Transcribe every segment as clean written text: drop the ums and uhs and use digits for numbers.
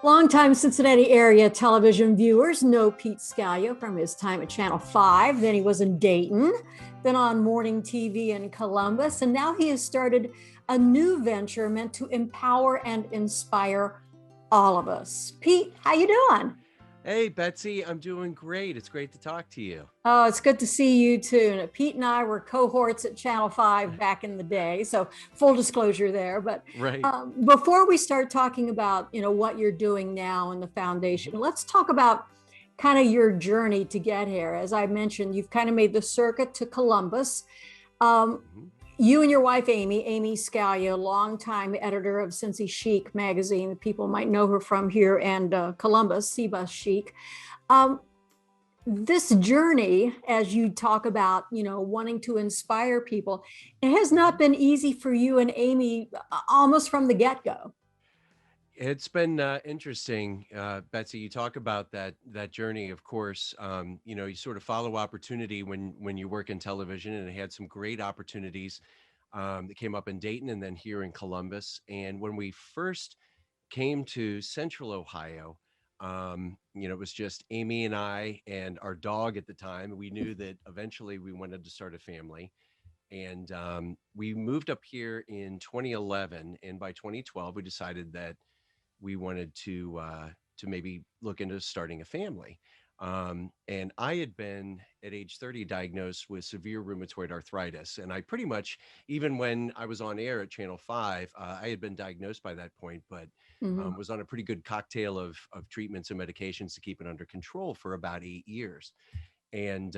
Longtime Cincinnati area television viewers know Pete Scalia from his time at Channel 5. Then he was in Dayton, then on morning TV in Columbus, and now he has started a new venture meant to empower and inspire all of us. Pete, how you doing? Hey, Betsy, I'm doing great. It's great to talk to you. Oh, it's good to see you too. Pete and I were cohorts at Channel 5 back in the day, so full disclosure there. But Right. before we start talking about, what you're doing now in the foundation, let's talk about kind of your journey to get here. As I mentioned, you've kind of made the circuit to Columbus. Um, Mhm. you and your wife, Amy Scalia, longtime editor of Cincy Chic magazine. People might know her from here and Columbus, C-Bus Chic. Um, this journey, as you talk about, wanting to inspire people, it has not Mhm. been easy for you and Amy almost from the get-go. It's been interesting, Betsy. You talk about that journey. Of course, you sort of follow opportunity when you work in television, and I had some great opportunities that came up in Dayton and then here in Columbus. And when we first came to Central Ohio, it was just Amy and I and our dog at the time. We knew that eventually we wanted to start a family. And we moved up here in 2011. And by 2012, we decided that we wanted to maybe look into starting a family. And I had been at age 30 diagnosed with severe rheumatoid arthritis. And I pretty much, even when I was on air at Channel 5, I had been diagnosed by that point, but Mhm. was on a pretty good cocktail of treatments and medications to keep it under control for about 8 years. And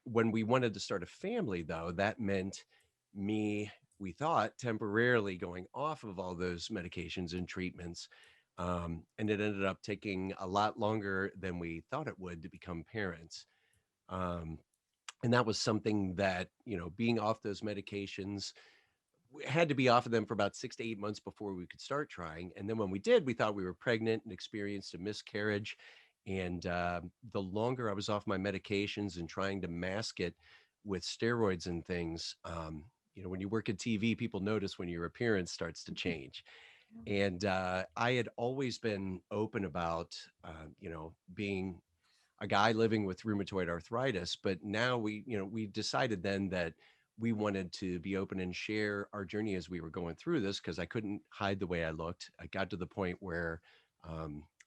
when we wanted to start a family, though, that meant me, we thought, temporarily going off of all those medications and treatments. And it ended up taking a lot longer than we thought it would to become parents. Um, and that was something that, being off those medications, we had to be off of them for about 6 to 8 months before we could start trying. And then when we did, we thought we were pregnant and experienced a miscarriage. And the longer I was off my medications and trying to mask it with steroids and things, when you work at TV, people notice when your appearance starts to change. And I had always been open about, being a guy living with rheumatoid arthritis, but now we decided then that we wanted to be open and share our journey as we were going through this because I couldn't hide the way I looked. I got to the point where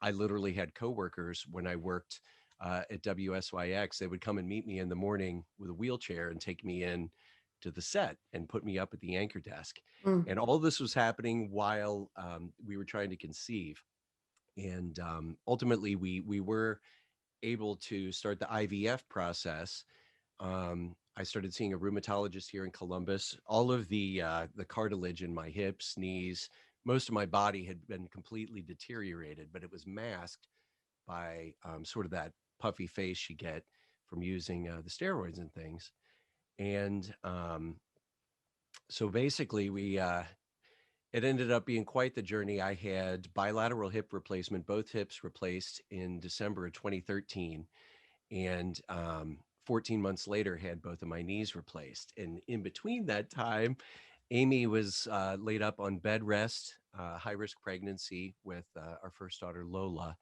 I literally had coworkers when I worked at WSYX. They would come and meet me in the morning with a wheelchair and take me in to the set and put me up at the anchor desk. Mm. And all this was happening while we were trying to conceive. And ultimately, we were able to start the IVF process. I started seeing a rheumatologist here in Columbus. All of the cartilage in my hips, knees, most of my body had been completely deteriorated, but it was masked by sort of that puffy face you get from using the steroids and things. And so basically, we it ended up being quite the journey. I had bilateral hip replacement, both hips replaced in December of 2013, and 14 months later had both of my knees replaced. And in between that time, Amy was laid up on bed rest, high risk pregnancy with our first daughter Lola.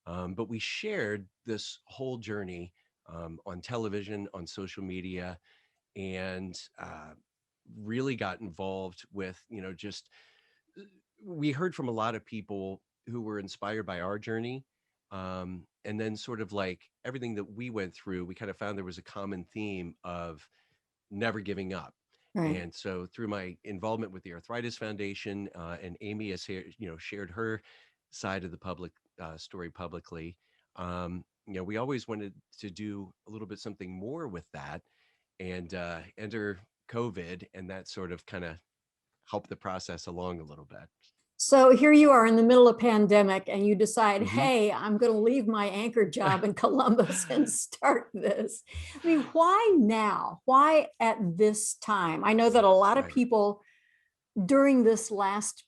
But we shared this whole journey on television, on social media, and really got involved with, just we heard from a lot of people who were inspired by our journey. And then sort of like everything that we went through, we kind of found there was a common theme of never giving up. Right. And so through my involvement with the Arthritis Foundation, and Amy has shared her side of the public story publicly. We always wanted to do a little bit something more with that, and enter COVID, and that sort of kind of helped the process along a little bit. So here you are in the middle of pandemic and you decide, Hmm. hey, I'm going to leave my anchor job in Columbus and start this. I mean, why now? Why at this time? I know that a lot of Right. people during this last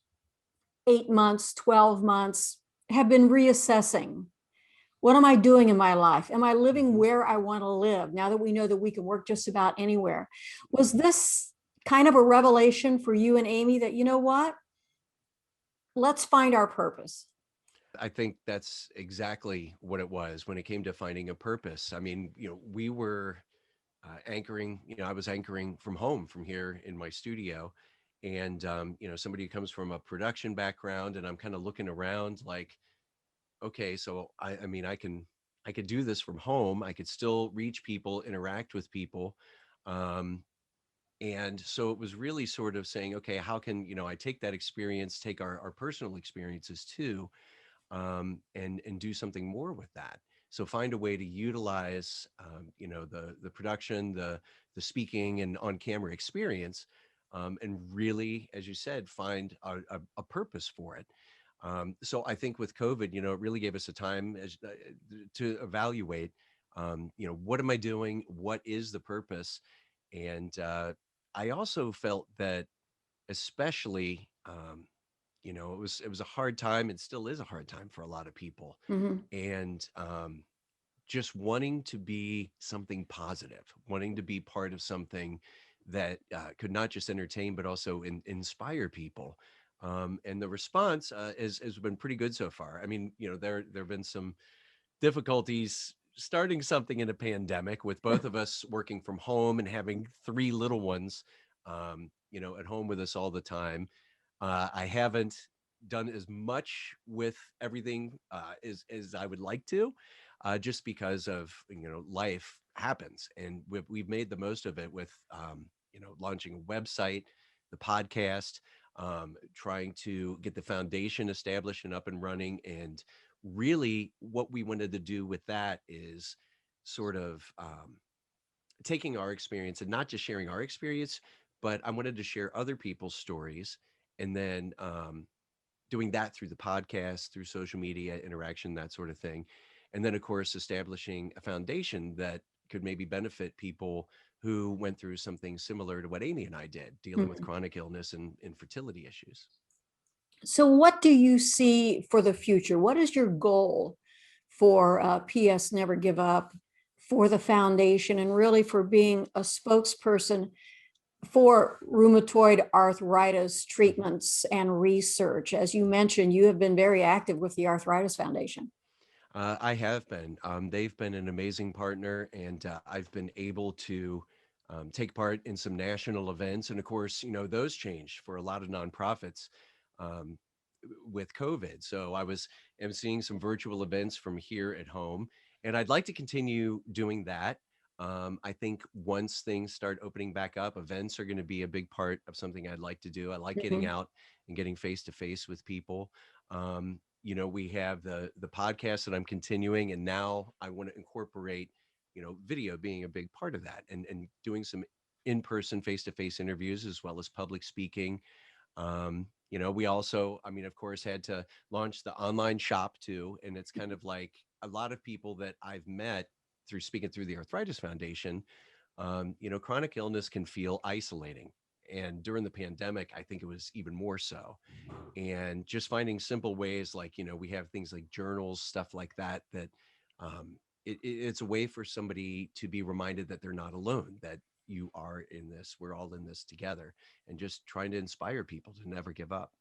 8 months, 12 months have been reassessing. What am I doing in my life? Am I living Hmm. where I want to live now that we know that we can work just about anywhere? Was this kind of a revelation for you and Amy that, you know what? Let's find our purpose? I think that's exactly what it was when it came to finding a purpose. I mean, we were anchoring, I was anchoring from home from here in my studio. And, somebody who comes from a production background, and I'm kind of looking around like, okay, so I mean, I could do this from home. I could still reach people, interact with people. Um, and so it was really sort of saying, okay, how can, I take that experience, take our personal experiences too, and do something more with that. So find a way to utilize, the production, the speaking and on camera experience, and really, as you said, find a purpose for it. So I think with COVID, it really gave us a time to evaluate, what am I doing? What is the purpose? And I also felt that, especially, it was a hard time, and still is a hard time for a lot of people. Hmm. And just wanting to be something positive, wanting to be part of something that could not just entertain, but also inspire people. And the response has been pretty good so far. I mean, there have been some difficulties starting something in a pandemic, with both of us working from home and having three little ones, at home with us all the time. I haven't done as much with everything as I would like to, just because of, life happens, and we've made the most of it with, launching a website, the podcast, trying to get the foundation established and up and running. And really what we wanted to do with that is sort of, taking our experience and not just sharing our experience, but I wanted to share other people's stories, and then doing that through the podcast, through social media interaction, that sort of thing. And then, of course, establishing a foundation that could maybe benefit people who went through something similar to what Amy and I did, dealing with Hmm. chronic illness and infertility issues. So, what do you see for the future? What is your goal for PS Never Give Up, for the foundation, and really for being a spokesperson for rheumatoid arthritis treatments and research? As you mentioned, you have been very active with the Arthritis Foundation. I have been. They've been an amazing partner, and I've been able to take part in some national events. And of course, those changed for a lot of nonprofits, um, with COVID. So I was emceeing some virtual events from here at home, and I'd like to continue doing that. I think once things start opening back up, events are going to be a big part of something I'd like to do. I like getting Mhm. out and getting face to face with people. We have the podcast that I'm continuing, and now I want to incorporate, video being a big part of that, and doing some in-person, face-to-face interviews, as well as public speaking. We also, I mean, of course, had to launch the online shop too. And it's kind of like a lot of people that I've met through speaking through the Arthritis Foundation, chronic illness can feel isolating. And during the pandemic, I think it was even more so. And just finding simple ways, like, we have things like journals, stuff like that, that um, it's a way for somebody to be reminded that they're not alone, that you are in this, we're all in this together, and just trying to inspire people to never give up.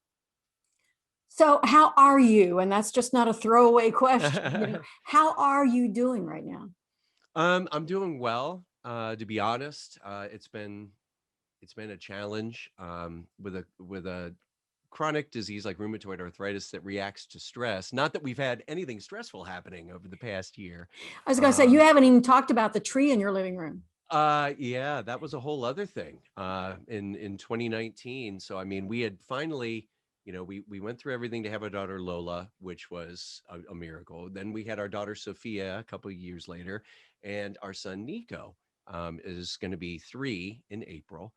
So, how are you? And that's just not a throwaway question. How are you doing right now? I'm doing well. To be honest, it's been a challenge, with a chronic disease like rheumatoid arthritis that reacts to stress. Not that we've had anything stressful happening over the past year. I was going to say, you Um, haven't even talked about the tree in your living room. yeah, that was a whole other thing, in 2019. So I mean, we had finally, we went through everything to have our daughter Lola, which was a miracle. Then we had our daughter Sophia a couple of years later, and our son Nico, is going to be 3 in April.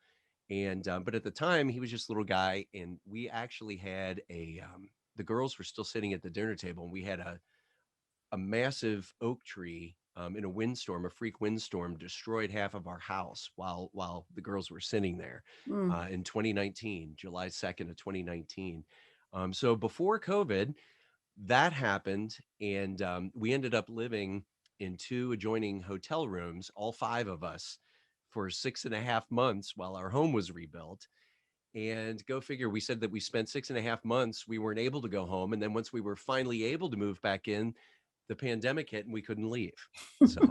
And but at the time, he was just a little guy, and we actually had the girls were still sitting at the dinner table, and we had a massive oak tree, in a windstorm, a freak windstorm, destroyed half of our house while the girls were sitting there, Mm. in 2019, July 2nd of 2019. So before COVID, that happened, and we ended up living in two adjoining hotel rooms, all five of us, for 6.5 months while our home was rebuilt. And go figure, we said that we spent 6.5 months, we weren't able to go home. And then once we were finally able to move back in, the pandemic hit and we couldn't leave. So,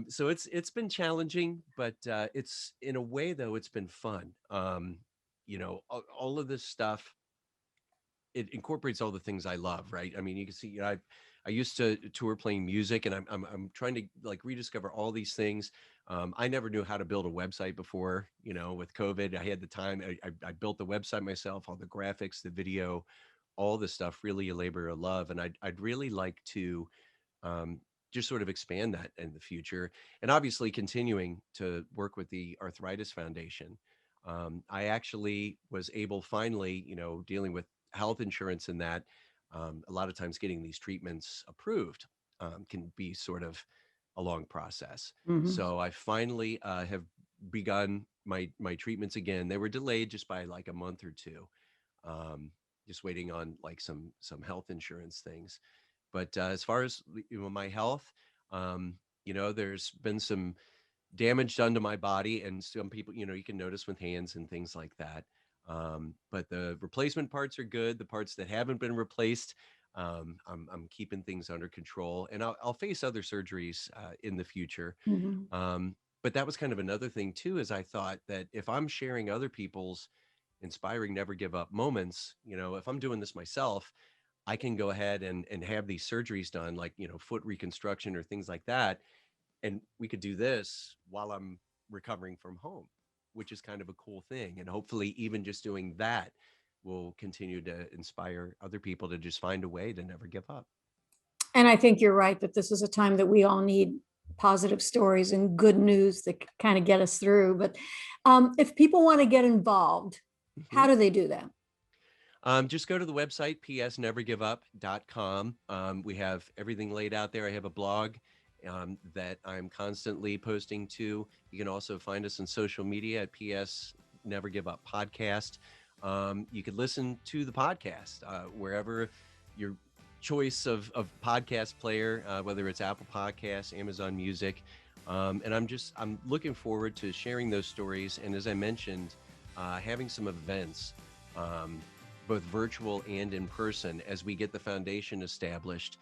so it's been challenging, but it's, in a way though, it's been fun. All of this stuff, it incorporates all the things I love, right? I mean, you can see, I used to tour playing music, and I'm trying to like rediscover all these things. I never knew how to build a website before, with COVID. I had the time. I built the website myself, all the graphics, the video, all the stuff, really a labor of love. And I'd really like to um, just sort of expand that in the future, and obviously continuing to work with the Arthritis Foundation. I actually was able, finally, dealing with health insurance, and that a lot of times getting these treatments approved can be sort of a long process. Mhm. So I finally have begun my treatments again. They were delayed just by like a month or two, um, just waiting on like some health insurance things. But as far as my health, there's been some damage done to my body, and some people, you can notice with hands and things like that. But the replacement parts are good. The parts that haven't been replaced, I'm keeping things under control, and I'll face other surgeries in the future. Mhm. Um, but that was kind of another thing too, is I thought that if I'm sharing other people's inspiring never give up moments, if I'm doing this myself, I can go ahead and have these surgeries done, like, foot reconstruction or things like that. And we could do this while I'm recovering from home, which is kind of a cool thing. And hopefully, even just doing that will continue to inspire other people to just find a way to never give up. And I think you're right that this is a time that we all need positive stories and good news that kind of get us through. But if people want to get involved, how Mhm. do they do that? Just go to the website, psnevergiveup.com. We have everything laid out there. I have a blog that I'm constantly posting to. You can also find us on social media at PS Never Give Up Podcast. You could listen to the podcast wherever your choice of podcast player, whether it's Apple Podcasts, Amazon Music. And I'm looking forward to sharing those stories. And as I mentioned, having some events. Both virtual and in person, as we get the foundation established.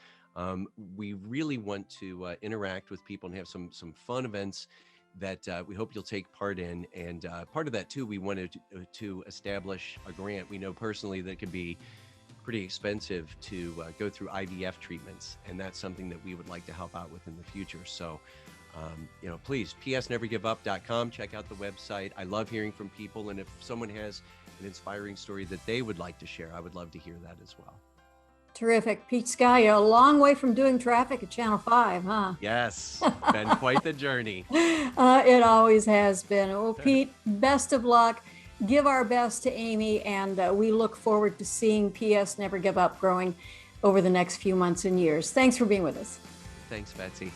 We really want to interact with people and have some fun events that we hope you'll take part in. And part of that too, we wanted to establish a grant. We know personally that it can be pretty expensive to go through IVF treatments, and that's something that we would like to help out with in the future. So please, psnevergiveup.com, check out the website. I love hearing from people, and if someone has an inspiring story that they would like to share, I would love to hear that as well. Terrific. Pete Scalia, a long way from doing traffic at Channel 5, huh? Yes, been quite the journey. It always has been. Well, Pete, best of luck. Give our best to Amy, and we look forward to seeing PS Never Give Up growing over the next few months and years. Thanks for being with us. Thanks, Betsy.